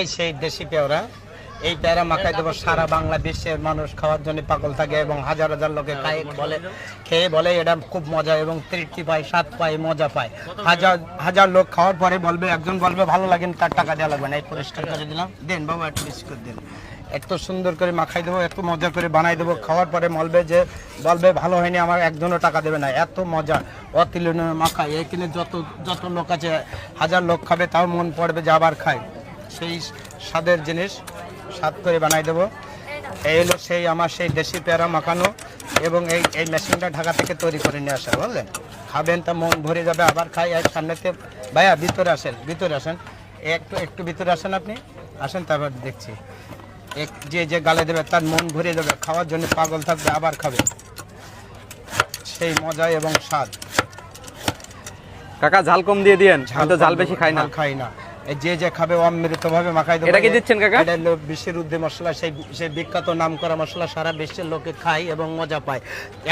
এই সেই দেশি পেয়ারা, এই পেয়ারা মাখাই দেবো। সারা বাংলাদেশের মানুষ খাওয়ার জন্য পাগল থাকে এবং হাজার হাজার লোকে খেয়ে বলে এটা খুব মজা এবং তৃপ্তি পায়, স্বাদ পায়, মজা পায়। হাজার হাজার লোক খাওয়ার পরে বলবে, একজন বলবে ভালো লাগে না, তার টাকা দেওয়া লাগবে না। এই পরিষ্কার করে দিলাম, দেন বাবা একটু বিস্কুট দেন। এত সুন্দর করে মাখাই দেবো, এত মজা করে বানাই দেবো। খাওয়ার পরে বলবে ভালো হয়নি, আমার একজনও টাকা দেবে না। এত মজা, অতুলনীয় মাখাই। এখানে যত লোক আছে, হাজার লোক খাবে, তাও মন পড়বে যে আবার খায়। সেই স্বাদের জিনিস স্বাদ করে বানাই দেবো। এই হলো সেই আমার সেই দেশি পেয়ারা মাখানো, এবং এই মেশিনটা ঢাকা থেকে তৈরি করে নিয়ে আসা, বুঝলেন? খাবেন তা মন ভরে যাবে, আবার খাই। আর সামনেতে ভাইয়া ভিতরে আসেন, একটু ভিতরে আসেন, আপনি আসেন, তারপর দেখছি। যে গালে দেবে তার মন ভরে যাবে, খাওয়ার জন্য পাগল থাকবে, আবার খাবে। সেই মজা এবং স্বাদ। কাকা ঝাল কম দিয়ে দিয়েন, ঝাল বেশি খাই না। যে খাবে অমৃত ভাবে মাখাই দেবো। এটা কি দিচ্ছেন কাকা? এটা হলো বিশ্বের উদ্দে মশলা, সেই বিখ্যাত নাম করা মশলা। সারা বিশ্বের লোকে খায় এবং মজা পায়।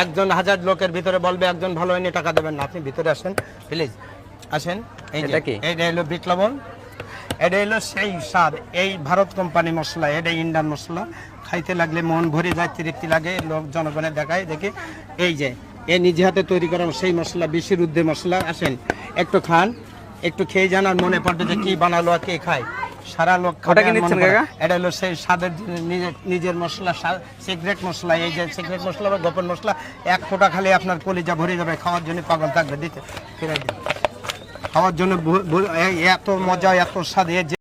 একজন হাজার লোকের ভিতরে বলবে একজন ভালো হয়নি, টাকা দেবেন না। আপনি ভিতরে আসেন প্লিজ, আসেন। এটা হলো বিট লবণ, এটা হলো সেই স্বাদ। এই ভারত কোম্পানি মশলা, এটা ইন্ডিয়ান মশলা। খাইতে লাগলে মন ভরে যায়, তৃপ্তি লাগে, লোক জনগণের দেখায় দেখে। এই যে এ নিজে হাতে তৈরি করা সেই মশলা, বিশ্বের উদ্দে মশলা। আসেন একটু খান, একটু খেয়ে যান, আর মনে পড়বে যে কি বানালো আর কে খায়। সারা লোক খাবে। এটা হলো সেই স্বাদের নিজের মশলা, সিক্রেট মশলা। এই যে সিক্রেট মশলা বা গোপন মশলা, এক ফোঁটা খালি আপনার কলিজা ভরে যাবে, খাওয়ার জন্য পাগল থাকবে। দিতে ফিরাই দিন, খাওয়ার জন্য এত মজা, এত স্বাদ।